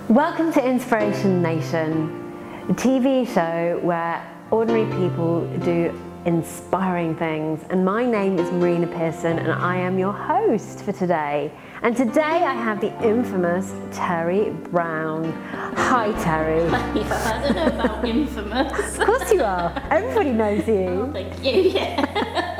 Welcome to Inspiration Nation, a TV show where ordinary people do inspiring things. And my name is Marina Pearson and I am your host for today. And today I have the infamous Terri Brown. Hi Terri. Yeah, I don't know about infamous. Of course you are. Everybody knows you. Oh, thank you, yeah.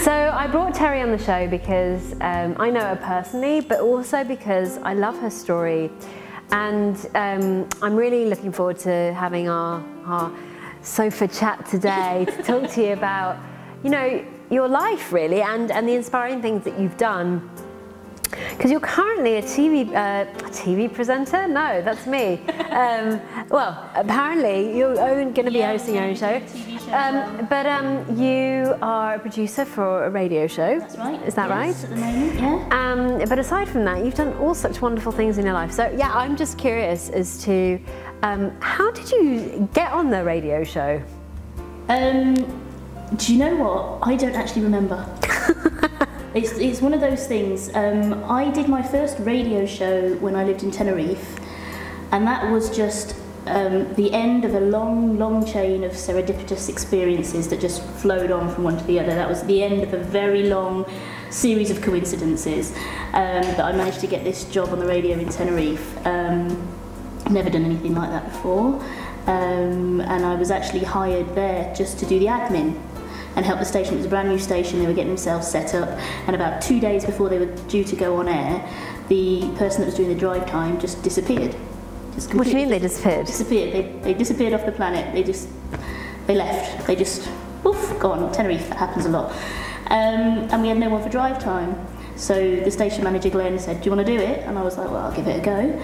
So I brought Terri on the show because I know her personally, but also because I love her story. And I'm really looking forward to having our sofa chat today to talk to you about, you know, your life really and the inspiring things that you've done. Because you're currently a TV presenter? No, that's me. Well, apparently you're going to be hosting your own show. TV show but you are a producer for a radio show. That's right. Is that right? At the moment, yeah. But aside from that, you've done all such wonderful things in your life. So yeah, I'm just curious as to how did you get on the radio show? Do you know what? I don't actually remember. It's one of those things. I did my first radio show when I lived in Tenerife, and that was just the end of a long chain of serendipitous experiences that just flowed on from one to the other. That was the end of a very long series of coincidences that I managed to get this job on the radio in Tenerife. Never done anything like that before, and I was actually hired there just to do the admin and help the station. It was a brand new station, they were getting themselves set up, and about 2 days before they were due to go on air, the person that was doing the drive time just disappeared. What do you mean they disappeared? Disappeared. They disappeared off the planet. They left. They just, poof, gone. Tenerife, that happens a lot. And we had no one for drive time. So the station manager, Glenn, said, do you want to do it? And I was like, well, I'll give it a go.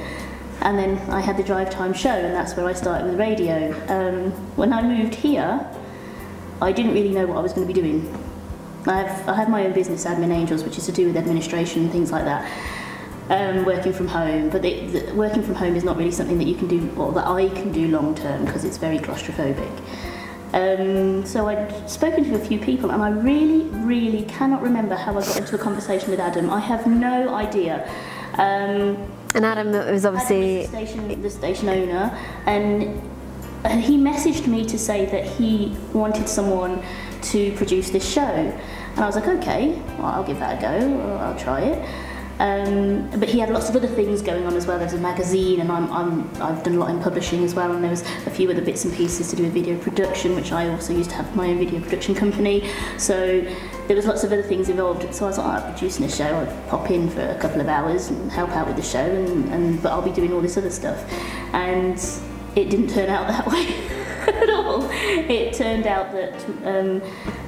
And then I had the drive time show, and that's where I started with radio. When I moved here, I didn't really know what I was going to be doing. I have my own business, Admin Angels, which is to do with administration and things like that, working from home. But working from home is not really something that you can do, or that I can do long term, because it's very claustrophobic. So I'd spoken to a few people, and I really cannot remember how I got into a conversation with Adam. I have no idea. And Adam was obviously the station owner, and he messaged me to say that he wanted someone to produce this show, and I was like, okay, well, I'll give that a go, I'll try it. But he had lots of other things going on as well. There's a magazine, and I've done a lot in publishing as well, and there was a few other bits and pieces to do with video production, which I also used to have my own video production company. So there was lots of other things involved. So I was like, I'm producing a show, I'll pop in for a couple of hours and help out with the show, but I'll be doing all this other stuff. And it didn't turn out that way at all. It turned out that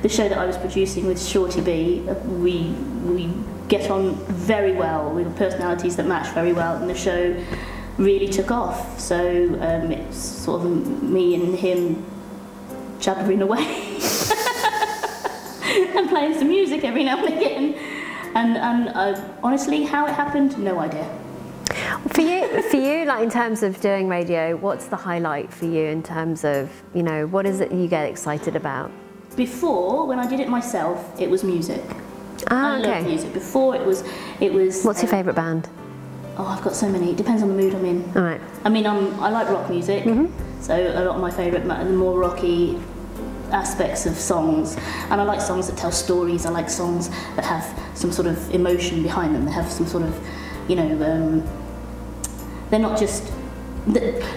the show that I was producing with Shorty B, we get on very well. We have personalities that match very well, and the show really took off. So it's sort of me and him jabbering away and playing some music every now and again. And honestly, how it happened, no idea. For you, like in terms of doing radio, what's the highlight for you in terms of, you know, what is it you get excited about? Before, when I did it myself, it was music. Ah, I okay. love music. Before it was. What's your favourite band? Oh, I've got so many. It depends on the mood I'm in. All right. I mean, I like rock music, so a lot of my favourite, the more rocky aspects of songs, and I like songs that tell stories. I like songs that have some sort of emotion behind them. They have some sort of, you know, they're not just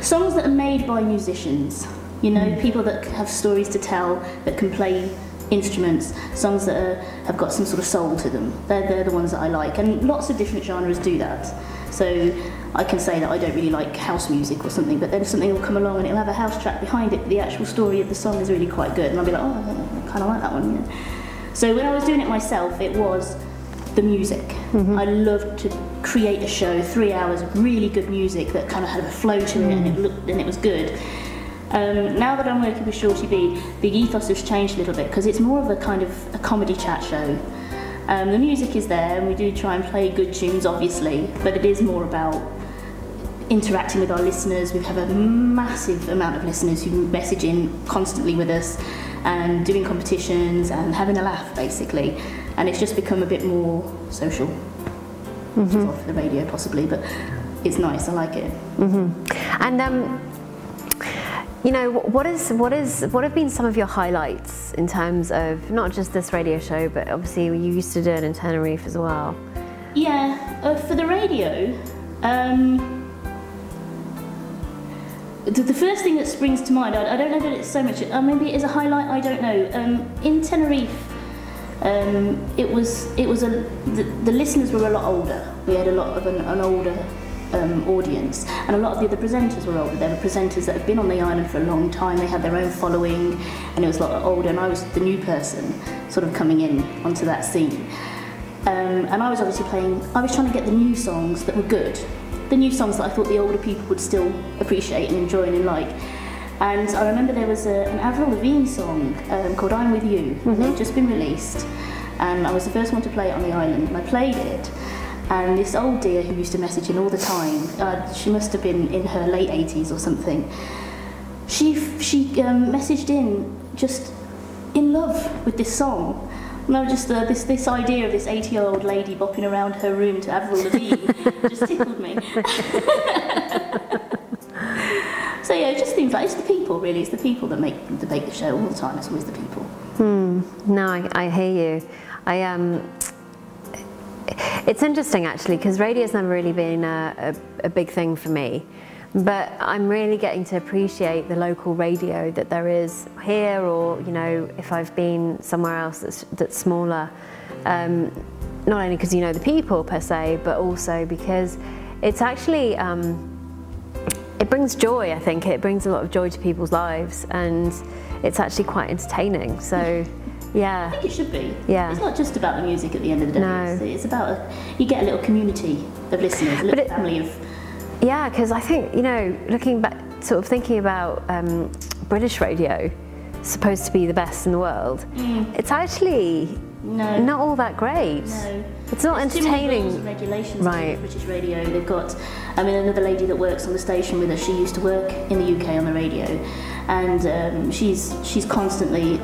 songs that are made by musicians, you know, people that have stories to tell, that can play instruments, songs that have got some sort of soul to them. They're the ones that I like, and lots of different genres do that. So I can say that I don't really like house music or something, but then something will come along and it'll have a house track behind it, but the actual story of the song is really quite good, and I'll be like, oh, I kind of like that one. Yeah. So when I was doing it myself, it was the music. I loved to create a show, 3 hours of really good music that kind of had a flow to it, and it was good. Now that I'm working with Shorty B, the ethos has changed a little bit, because it's more of a kind of a comedy chat show. The music is there, and we do try and play good tunes, obviously, but it is more about interacting with our listeners. We have a massive amount of listeners who message in constantly with us, and doing competitions and having a laugh, basically. And it's just become a bit more social. For the radio possibly, but it's nice. I like it. And you know, what have been some of your highlights in terms of not just this radio show, but obviously you used to do it in Tenerife as well? Yeah, for the radio, the first thing that springs to mind, I don't know that it's so much, maybe it is a highlight, I don't know. In Tenerife, the listeners were a lot older. We had a lot of an older audience, and a lot of the other presenters were older. There were presenters that had been on the island for a long time, they had their own following, and it was a lot older, and I was the new person sort of coming in onto that scene. And I was obviously I was trying to get the new songs that were good, the new songs that I thought the older people would still appreciate and enjoy and like. And I remember there was an Avril Lavigne song called I'm With You, and it had just been released, and I was the first one to play it on the island, and I played it. And this old dear who used to message in all the time, she must have been in her late 80s or something, she messaged in just in love with this song. And I was just, this idea of this 80-year-old lady bopping around her room to Avril Lavigne just tickled me. So yeah, it just seems like it's the people, really. It's the people that make the show all the time. It's always the people. No, I hear you. It's interesting actually, because radio's never really been a big thing for me, but I'm really getting to appreciate the local radio that there is here, or you know, if I've been somewhere else that's smaller, not only because you know the people per se, but also because it's actually it brings joy. I think it brings a lot of joy to people's lives, and it's actually quite entertaining. So. Yeah. I think it should be. Yeah. It's not just about the music at the end of the day. No. It's about, you get a little community of listeners, a little family of... Yeah, because I think, you know, looking back, sort of thinking about British radio, supposed to be the best in the world, it's actually not all that great. No. It's not entertaining. Rules and regulations right. British radio. They've got, I mean, another lady that works on the station with us, she used to work in the UK on the radio, and she's constantly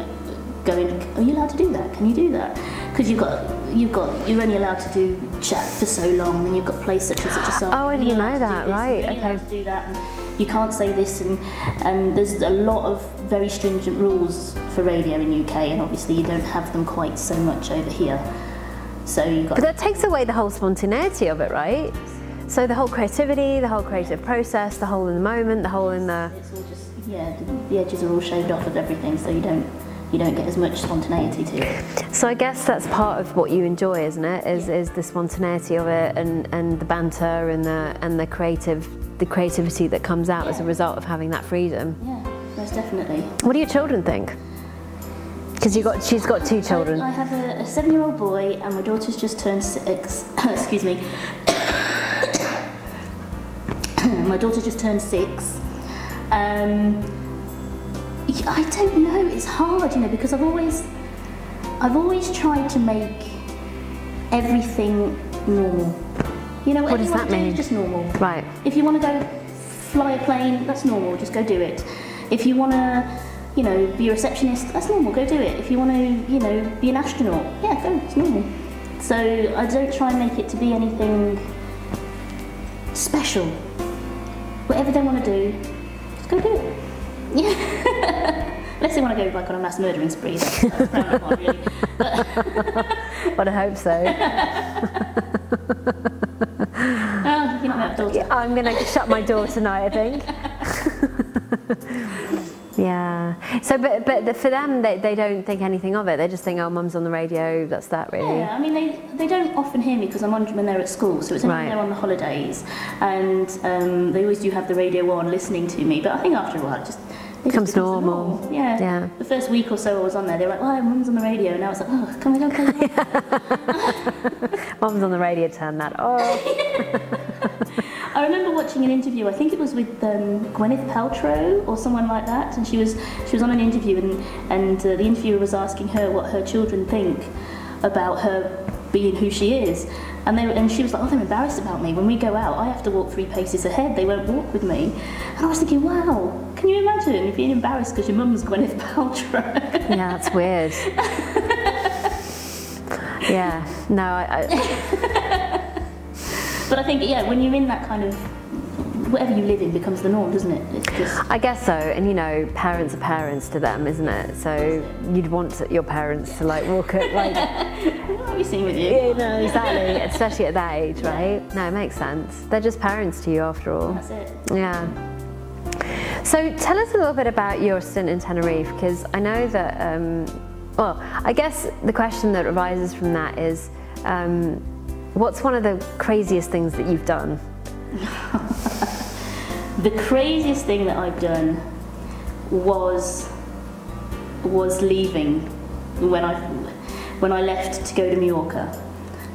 going, are you allowed to do that? Can you do that? Because you're only allowed to do chat for so long, and you've got to play such and such a song. Oh, I didn't know that, right? You're allowed to do that, and you can't say this, and there's a lot of very stringent rules for radio in UK, and obviously you don't have them quite so much over here. So you've got. But that takes away the whole spontaneity of it, right? So the whole creativity, the whole creative process, the whole in the moment, the whole in the. It's all just the edges are all shaved off of everything, so you don't get as much spontaneity to it. So I guess that's part of what you enjoy, isn't it? Is the spontaneity of it, and the banter and the creativity that comes out as a result of having that freedom. Yeah, most definitely. What do your children think? Because she's got two children. I have a 7-year-old boy, and my daughter's just turned 6. Excuse me. My daughter just turned 6. I don't know, it's hard, you know, because I've always tried to make everything normal. You know, what does that mean? It's just normal. Right. If you want to go fly a plane, that's normal, just go do it. If you want to, you know, be a receptionist, that's normal, go do it. If you want to, you know, be an astronaut, yeah, go, it's normal. So I don't try and make it to be anything special. Whatever they want to do, just go do it. Yeah. Unless they want to go like on a mass murdering spree, that's frowned upon, really. But I hope so. You're not my daughter. I'm going to shut my door tonight, I think. Yeah. So, but for them, they don't think anything of it. They just think, oh, Mum's on the radio. That's that, really. Yeah. I mean, they don't often hear me because I'm on when they're at school. So it's only when they're on the holidays, and they always do have the radio on, listening to me. But I think after a while, it becomes normal. Yeah. Yeah. The first week or so I was on there, they were like, "Oh, Mum's on the radio," and I was like, "Oh, can we go play that?" Mum's on the radio. Turn that off. I remember watching an interview, I think it was with Gwyneth Paltrow or someone like that, and she was on an interview, and the interviewer was asking her what her children think about her being who she is, and she was like, oh, they're embarrassed about me. When we go out, I have to walk 3 paces ahead, they won't walk with me. And I was thinking, wow, can you imagine being embarrassed because your mum's Gwyneth Paltrow? Yeah, that's weird. Yeah, no, But I think, yeah, when you're in that kind of whatever you live in becomes the norm, doesn't it? It's just... I guess so, and you know, parents are parents to them, isn't it? So you'd want your parents to like walk at like... What are we seeing with you? Yeah, no, exactly, especially at that age, right? No, it makes sense. They're just parents to you after all. That's it. Yeah. So tell us a little bit about your stint in Tenerife, because I know that, well, I guess the question that arises from that is, what's one of the craziest things that you've done? The craziest thing that I've done was leaving when I left to go to Mallorca.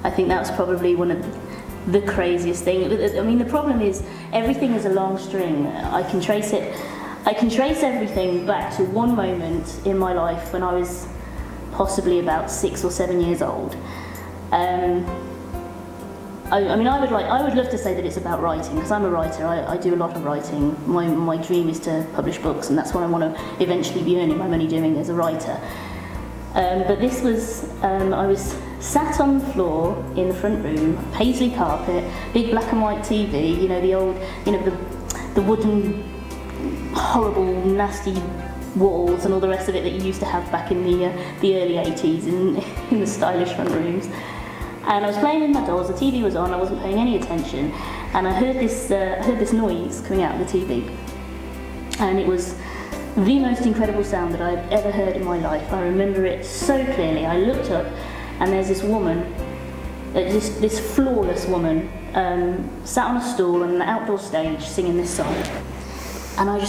I think that was probably one of the craziest things. I mean, the problem is everything is a long string. I can trace everything back to one moment in my life when I was possibly about 6 or 7 years old. I mean, I would love to say that it's about writing, because I'm a writer. I do a lot of writing. My dream is to publish books, and that's what I want to eventually be earning my money doing as a writer. But this was, I was sat on the floor in the front room, paisley carpet, big black and white TV, you know, the old, you know, the wooden, horrible, nasty walls and all the rest of it that you used to have back in the early 80s in the stylish front rooms. And I was playing with my dolls, the TV was on, I wasn't paying any attention, and I heard this noise coming out of the TV. And it was the most incredible sound that I've ever heard in my life. I remember it so clearly. I looked up, and there's this woman, this flawless woman, sat on a stool on an outdoor stage singing this song. And I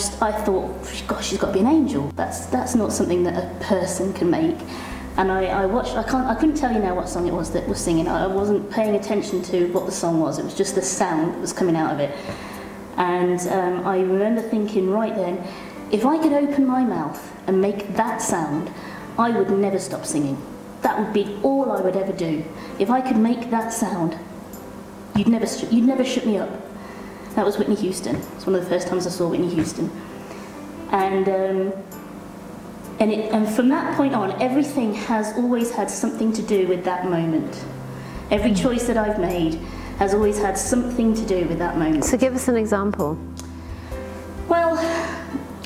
thought, gosh, she's got to be an angel. That's not something that a person can make. And I watched, I couldn't tell you now what song it was that was singing. I wasn't paying attention to what the song was. It was just the sound that was coming out of it. And I remember thinking right then, if I could open my mouth and make that sound, I would never stop singing. That would be all I would ever do. If I could make that sound, you'd never shut me up. That was Whitney Houston. It's one of the first times I saw Whitney Houston. And from that point on, everything has always had something to do with that moment. Every choice that I've made has always had something to do with that moment. So give us an example. Well,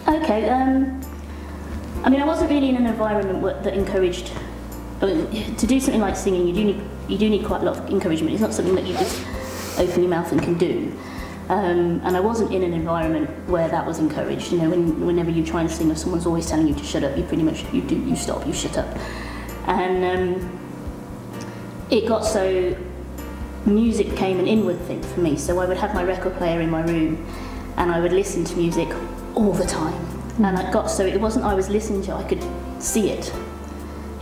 okay. I mean, I wasn't really in an environment that encouraged. To do something like singing, you do need quite a lot of encouragement. It's not something that you just open your mouth and can do. And I wasn't in an environment where that was encouraged. You know, whenever you try and sing, if someone's always telling you to shut up, you pretty much you stop, you shut up. And it got so music became an inward thing for me. So I would have my record player in my room, and I would listen to music all the time. And it got so it wasn't I was listening to it, I could see it.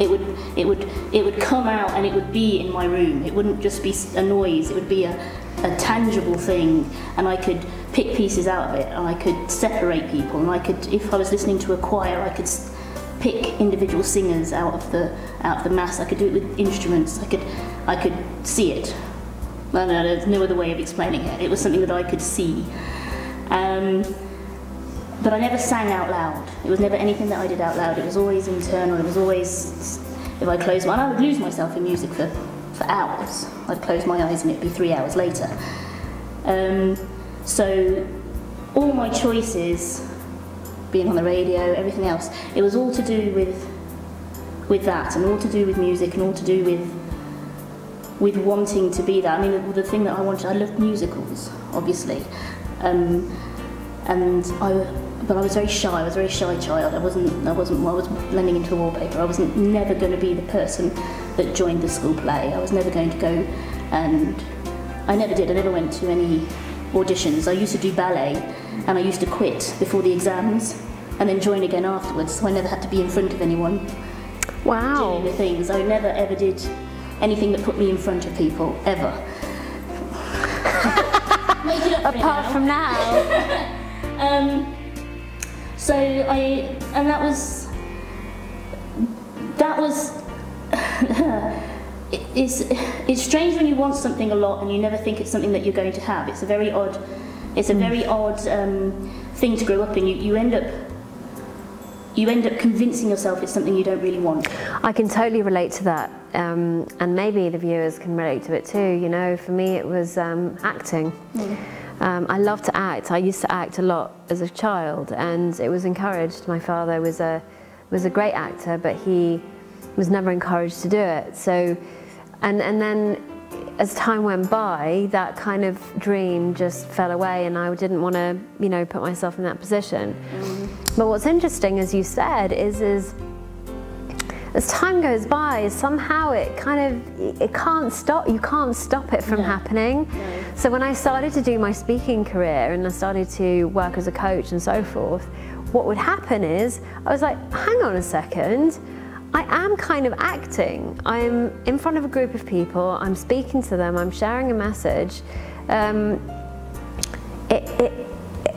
It would come out and it would be in my room. It wouldn't just be a noise. It would be a tangible thing, and I could pick pieces out of it, and I could separate people, and I could, if I was listening to a choir, I could pick individual singers out of the mass. I could do it with instruments. I could see it. Well, no, there's no other way of explaining it. It was something that I could see. But I never sang out loud. It was never anything that I did out loud. It was always internal. It was always, if I closed my eyes, I would lose myself in music for hours. I'd close my eyes and it'd be 3 hours later. So all my choices, being on the radio, everything else, it was all to do with that, and all to do with music, and all to do with wanting to be that. I mean, the thing that I wanted, I loved musicals, obviously. But I was very shy. I was a very shy child. I was blending into the wallpaper. I was never going to be the person that joined the school play. I was never going to go, and I never did. I never went to any auditions. I used to do ballet, and I used to quit before the exams, and then join again afterwards. So I never had to be in front of anyone. Wow. Doing the things. I never ever did anything that put me in front of people ever. Make it up Apart from now. So that was it's strange when you want something a lot and you never think it's something that you're going to have. It's a very odd thing to grow up in. You end up convincing yourself it's something you don't really want. I can totally relate to that, and maybe the viewers can relate to it too. You know, for me it was acting. I love to act. I used to act a lot as a child, and it was encouraged. My father was a great actor, but he was never encouraged to do it. So, and then as time went by, that kind of dream just fell away, and I didn't want to, you know, put myself in that position. But what's interesting, as you said, is as time goes by, somehow it can't stop. You can't stop it from happening. No. So when I started to do my speaking career and I started to work as a coach and so forth, what would happen is I was like, hang on a second, I am kind of acting. I'm in front of a group of people, I'm speaking to them, I'm sharing a message.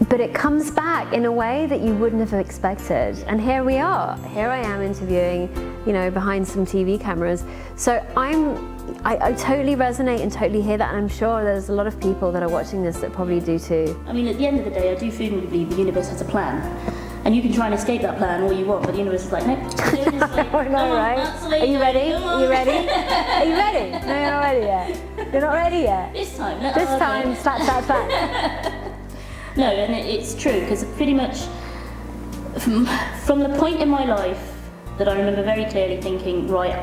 But it comes back in a way that you wouldn't have expected. And here we are. Here I am interviewing, you know, behind some TV cameras. So I totally resonate and totally hear that, and I'm sure there's a lot of people that are watching this that probably do too. I mean, at the end of the day, I do firmly believe the universe has a plan. And you can try and escape that plan all you want, but the universe is like, no. I know, right? Are you ready? Are you ready? Are you ready? No, you're not ready yet. You're not ready yet. This time. No, this time, slap, slap, slap. No, and it's true, because pretty much from the point in my life that I remember very clearly thinking, right,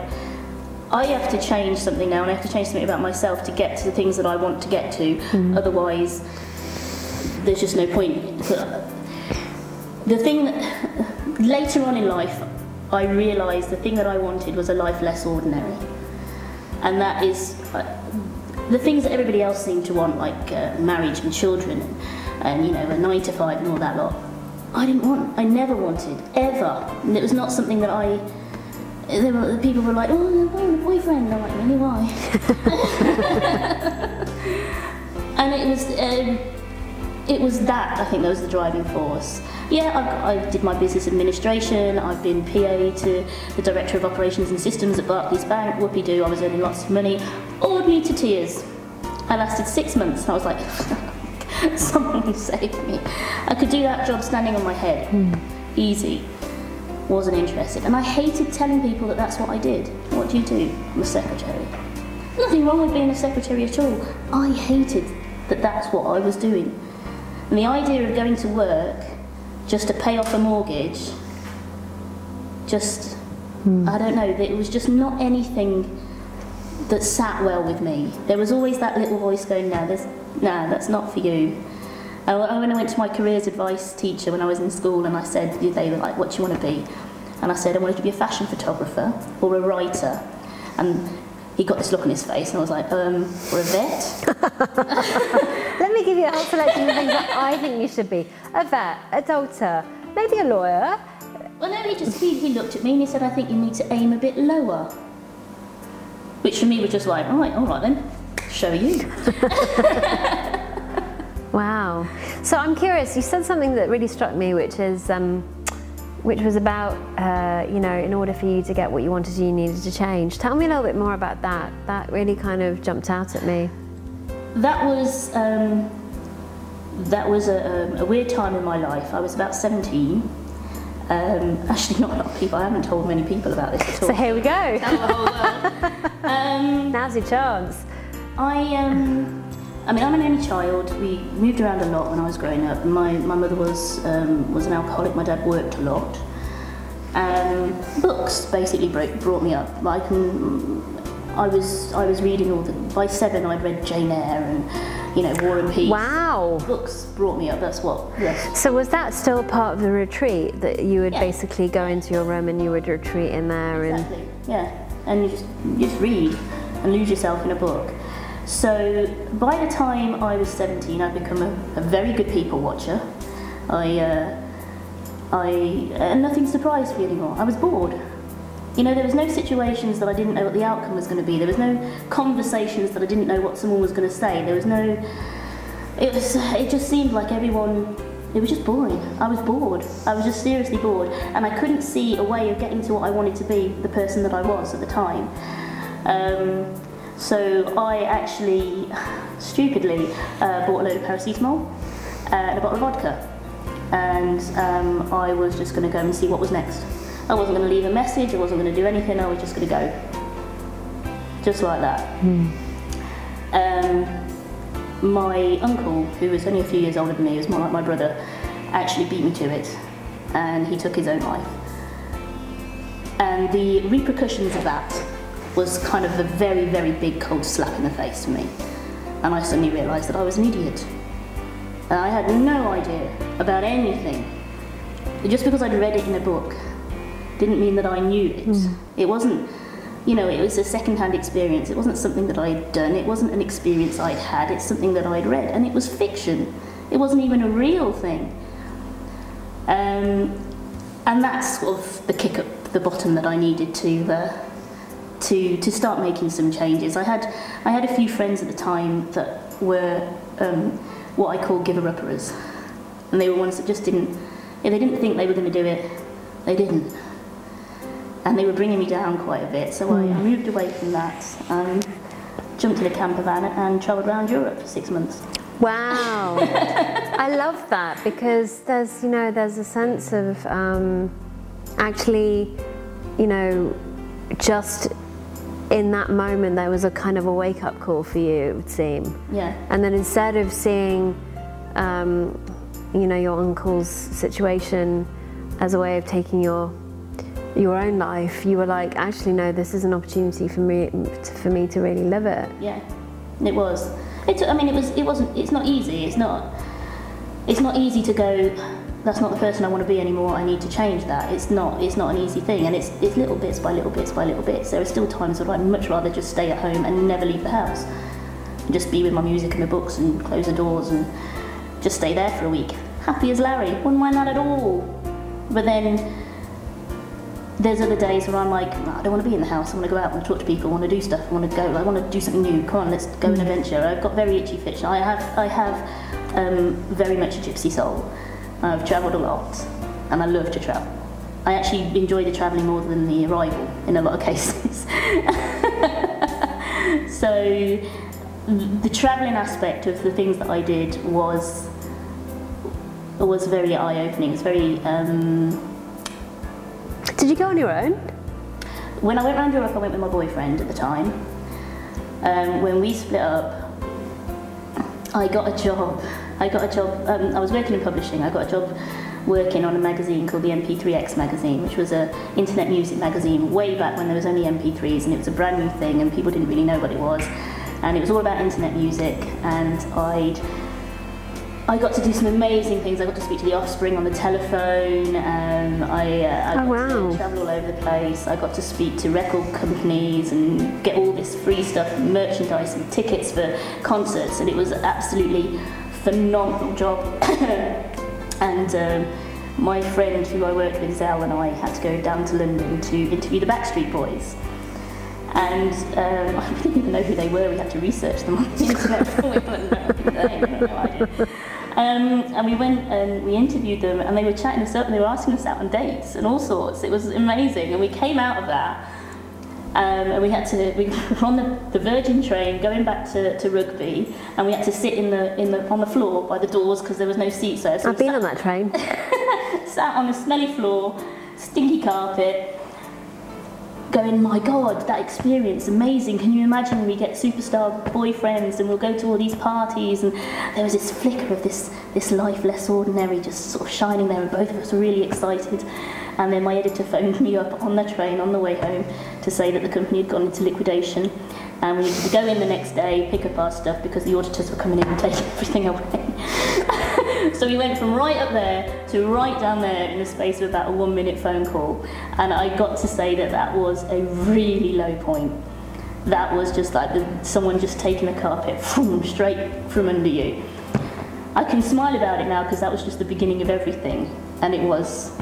I have to change something now, and I have to change something about myself to get to the things that I want to get to. Otherwise, there's just no point. The thing that, later on in life, I realised the thing that I wanted was a life less ordinary. And that is the things that everybody else seemed to want, like marriage and children, and you know, a 9 to 5 and all that lot. I didn't want, I never wanted, ever. And it was not something that people were like, oh, I want a boyfriend. And I'm like, really, why? And it was that, I think, that was the driving force. Yeah, I did my business administration, I've been PA to the Director of Operations and Systems at Barclays Bank, whoopie-doo, I was earning lots of money, awed me to tears. I lasted 6 months and I was like, someone save me. I could do that job standing on my head, easy. Wasn't interested. And I hated telling people that that's what I did. What do you do? I'm a secretary. Nothing wrong with being a secretary at all. I hated that that's what I was doing. And the idea of going to work just to pay off a mortgage, just, I don't know, it was just not anything that sat well with me. There was always that little voice going, no, that's not for you. And when I went to my careers advice teacher when I was in school, and I said, they were like, what do you want to be? And I said, I wanted to be a fashion photographer or a writer. And he got this look on his face, and I was like, or a vet? Let me give you a whole selection of things that I think you should be. A vet, a doctor, maybe a lawyer. Well, no, he looked at me and he said, I think you need to aim a bit lower. Which for me was just like, all right then, show you. Wow. So I'm curious, you said something that really struck me, which was about, you know, in order for you to get what you wanted, you needed to change. Tell me a little bit more about that. That really kind of jumped out at me. That was a weird time in my life. I was about 17. Actually, not a lot of people. I haven't told many people about this at all. So here we go. Tell the whole world. Now's your chance. I mean, I'm an only child. We moved around a lot when I was growing up. My mother was an alcoholic. My dad worked a lot. Books basically brought me up. I was reading all the. By 7, I'd read Jane Eyre and, you know, War and Peace. Wow. Books brought me up. That's what. Yes. So was that still part of the retreat, that you would basically go into your room and you would retreat in there? Exactly. Yeah, and you just read and lose yourself in a book. So by the time I was 17, I'd become a very good people watcher. And nothing surprised me anymore. I was bored. You know, there was no situations that I didn't know what the outcome was going to be. There was no conversations that I didn't know what someone was going to say. There was no. It just seemed like everyone. It was just boring. I was bored. I was just seriously bored, and I couldn't see a way of getting to what I wanted to be, the person that I was at the time. So I actually, stupidly, bought a load of paracetamol and a bottle of vodka. And I was just going to go and see what was next. I wasn't going to leave a message, I wasn't going to do anything, I was just going to go. Just like that. my uncle, who was only a few years older than me, was more like my brother, actually beat me to it, and he took his own life. And the repercussions of that was kind of a very, very big cold slap in the face for me. And I suddenly realised that I was an idiot. And I had no idea about anything. Just because I'd read it in a book didn't mean that I knew it. It wasn't, you know, it was a second-hand experience. It wasn't something that I'd done. It wasn't an experience I'd had. It's something that I'd read. And it was fiction. It wasn't even a real thing. And that's sort of the kick up the bottom that I needed to start making some changes. I had a few friends at the time that were what I call giver-uppers, and they were ones that just didn't. If they didn't think they were going to do it, they didn't, and they were bringing me down quite a bit. So I moved away from that and jumped in a camper van and travelled around Europe for 6 months. Wow, I love that, because there's a sense of actually, you know, just in that moment there was a kind of a wake-up call for you, it would seem. Yeah. And then instead of seeing, you know, your uncle's situation as a way of taking your own life, you were like, actually, no, this is an opportunity for me to really live it. Yeah, it was. I mean, it's not easy. It's not easy to go, that's not the person I want to be anymore, I need to change that. It's not an easy thing, and it's little bits by little bits by little bits. There are still times where I'd much rather just stay at home and never leave the house. And just be with my music and my books and close the doors and just stay there for a week. Happy as Larry, wouldn't mind that at all. But then there's other days where I'm like, no, I don't want to be in the house, I want to go out, I want to talk to people, I want to do stuff, I want to do something new, come on, let's go on an adventure. I've got very itchy fish. I have very much a gypsy soul. I've travelled a lot, and I love to travel. I actually enjoy the travelling more than the arrival in a lot of cases. So the travelling aspect of the things that I did was very eye-opening. It's very. Did you go on your own? When I went around Europe, I went with my boyfriend at the time. When we split up, I got a job. I was working in publishing. I got a job working on a magazine called the MP3X magazine, which was an internet music magazine way back when there was only MP3s, and it was a brand new thing and people didn't really know what it was. And it was all about internet music, and I got to do some amazing things. I got to speak to the Offspring on the telephone. I got to travel all over the place. I got to speak to record companies and get all this free stuff, merchandise and tickets for concerts, and it was absolutely phenomenal job. And my friend who I worked with, Zell, and I had to go down to London to interview the Backstreet Boys. And I didn't even know who they were. We had to research them on the internet before we went there. And we went and we interviewed them, and they were chatting us up, and they were asking us out on dates and all sorts. It was amazing, and we came out of that. And we were on the Virgin train going back to Rugby, and we had to sit on the floor by the doors because there was no seats there. So I've been on that train. Sat on a smelly floor, stinky carpet, going, my God, that experience, amazing. Can you imagine we get superstar boyfriends and we'll go to all these parties, and there was this flicker of this life less ordinary just sort of shining there, and both of us were really excited. And then my editor phoned me up on the train on the way home to say that the company had gone into liquidation, and we needed to go in the next day, pick up our stuff because the auditors were coming in and taking everything away. So we went from right up there to right down there in the space of about a 1 minute phone call, and I got to say that was a really low point. That was just like someone just taking a carpet straight from under you. I can smile about it now because that was just the beginning of everything, and it was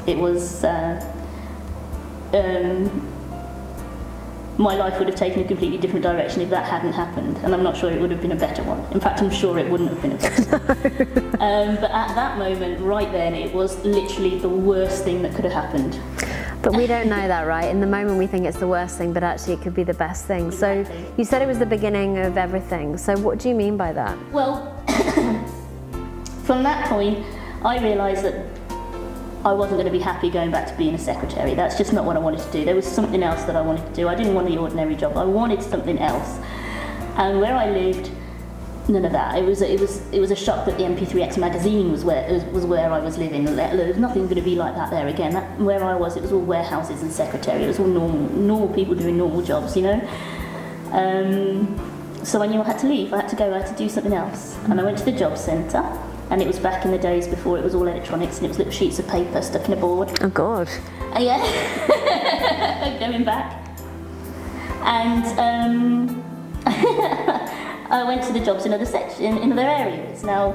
my life would have taken a completely different direction if that hadn't happened, and I'm not sure it would have been a better one. In fact, I'm sure it wouldn't have been a better one. But at that moment, right then, it was literally the worst thing that could have happened. But we don't know that, right? In the moment we think it's the worst thing, but actually it could be the best thing. Exactly. So you said it was the beginning of everything. So what do you mean by that? Well, from that point, I realised that I wasn't going to be happy going back to being a secretary. That's just not what I wanted to do. There was something else that I wanted to do. I didn't want the ordinary job. I wanted something else. And where I lived, none of that. It was a shock that the MP3X magazine was where I was living. There was nothing going to be like that there again. Where I was, it was all warehouses and secretary. It was all normal people doing normal jobs, you know. So I knew I had to leave. I had to go. I had to do something else. And I went to the job centre. And it was back in the days before it was all electronics, and it was little sheets of paper stuck in a board. Oh God. Yeah. Going back. And I went to the jobs in other areas. Now,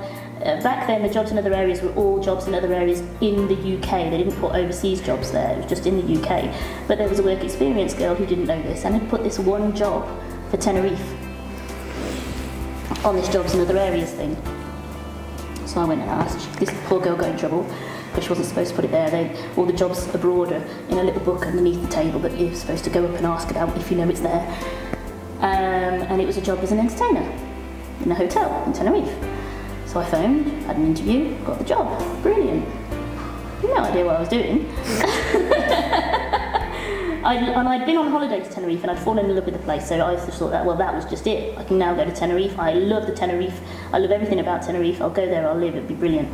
back then the jobs in other areas were all jobs in other areas in the UK. They didn't put overseas jobs there, it was just in the UK. But there was a work experience girl who didn't know this and had put this one job for Tenerife on this jobs in other areas thing. So I went and asked. This poor girl got in trouble because she wasn't supposed to put it there. All the jobs abroad are in a little book underneath the table that you're supposed to go up and ask about if you know it's there. And it was a job as an entertainer in a hotel in Tenerife. So I phoned, had an interview, got the job. Brilliant. No idea what I was doing. I'd been on holiday to Tenerife and I'd fallen in love with the place, so I just thought that, well, that was just it. I can now go to Tenerife. I love the Tenerife. I love everything about Tenerife. I'll go there, I'll live, it'd be brilliant.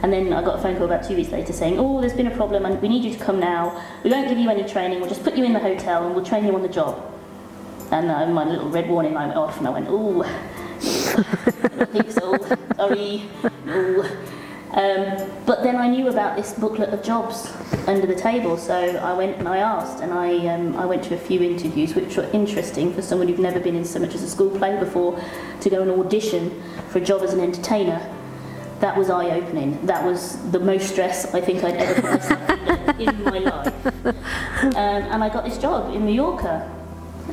And then I got a phone call about 2 weeks later saying, oh, there's been a problem and we need you to come now. We won't give you any training, we'll just put you in the hotel and we'll train you on the job. And my little red warning light went off and I went, oh, I don't think so, sorry, no. But then I knew about this booklet of jobs under the table, so I went and I asked, and I went to a few interviews which were interesting for someone who'd never been in so much as a school play before, to go and audition for a job as an entertainer. That was eye-opening. That was the most stress I think I'd ever put myself in my life. And I got this job in Mallorca,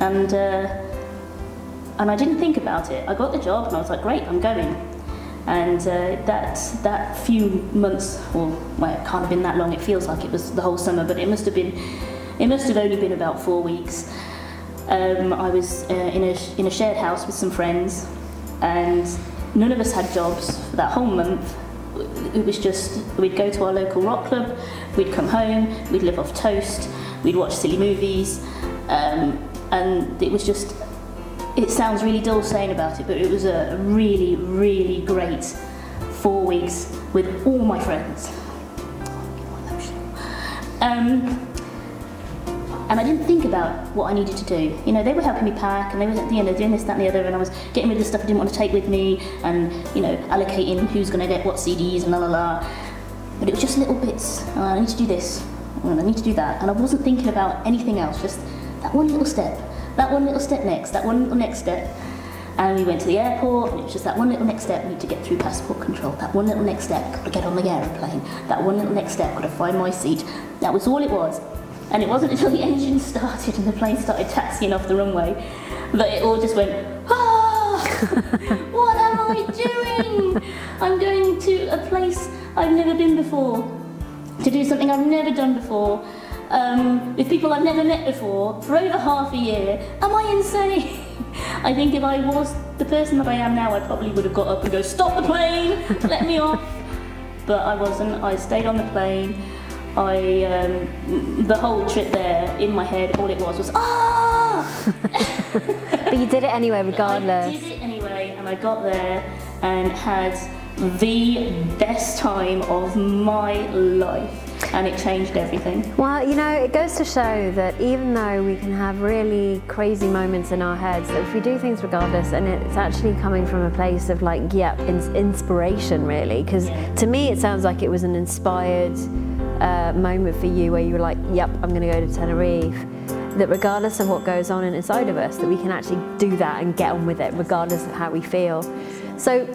and I didn't think about it. I got the job and I was like, great, I'm going. And that few months, or well, it can't have been that long. It feels like it was the whole summer, but it must have only been about 4 weeks. I was in a shared house with some friends, and none of us had jobs for that whole month. It was just, we'd go to our local rock club, we'd come home, we'd live off toast, we'd watch silly movies, and it was just. It sounds really dull saying about it, but it was a really, really great 4 weeks with all my friends. And I didn't think about what I needed to do. You know, they were helping me pack, and they were, you know, doing this, that, and the other, and I was getting rid of the stuff I didn't want to take with me, and, you know, allocating who's going to get what CDs and la la la. But it was just little bits. I need to do this, and I need to do that, and I wasn't thinking about anything else, just that one little step. That one little step next, that one little next step. And we went to the airport, and it was just that one little next step, we need to get through passport control. That one little next step, got to get on the aeroplane. That one little next step, got to find my seat. That was all it was. And it wasn't until the engine started and the plane started taxiing off the runway that it all just went, ah! What am I doing? I'm going to a place I've never been before, to do something I've never done before. With people I've never met before, for over half a year. Am I insane? I think if I was the person that I am now, I probably would have got up and go, stop the plane, let me off. But I wasn't. I stayed on the plane. The whole trip there, in my head, all it was ah! But you did it anyway, regardless. I did it anyway, and I got there and had the best time of my life. And it changed everything. Well, you know, it goes to show that even though we can have really crazy moments in our heads, that if we do things regardless, and it's actually coming from a place of like, yeah, inspiration really, because to me it sounds like it was an inspired moment for you where you were like, yep, I'm going to go to Tenerife. That regardless of what goes on inside of us, that we can actually do that and get on with it regardless of how we feel. So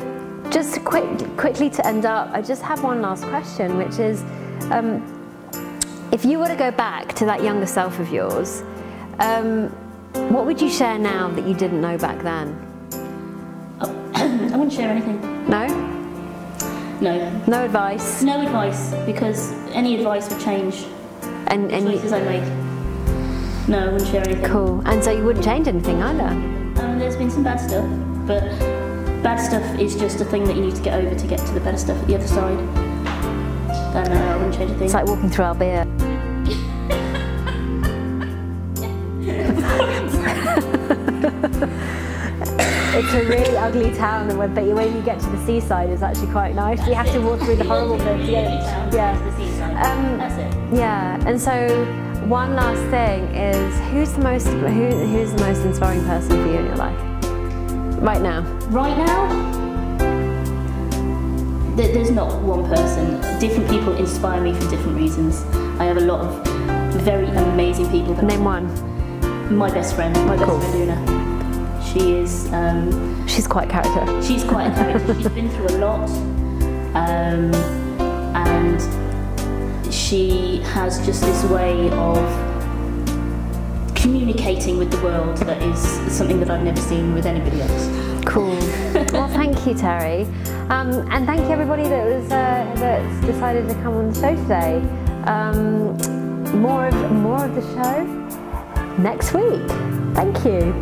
just quickly to end up, I just have one last question, which is, if you were to go back to that younger self of yours, what would you share now that you didn't know back then? I wouldn't share anything. No? No. No advice? No advice, because any advice would change the choices I make. No, I wouldn't share anything. Cool. And so you wouldn't change anything either? There's been some bad stuff, but bad stuff is just a thing that you need to get over to get to the better stuff at the other side. And I wouldn't change a thing. It's like walking through our beer. It's a really ugly town, but when you get to the seaside, it's actually quite nice. You have to walk through the horrible bits. Yeah. That's it. Yeah, and so one last thing is, who's the most inspiring person for you in your life right now? Right now, there's not one person. Different people inspire me for different reasons. I have a lot of very amazing people. Name one. My best friend, Marina. She is. She's quite a character. She's quite a character. She's been through a lot, and she has just this way of communicating with the world that is something that I've never seen with anybody else. Cool. Well, thank you, Terri, and thank you everybody that's decided to come on the show today. More of the show next week. Thank you.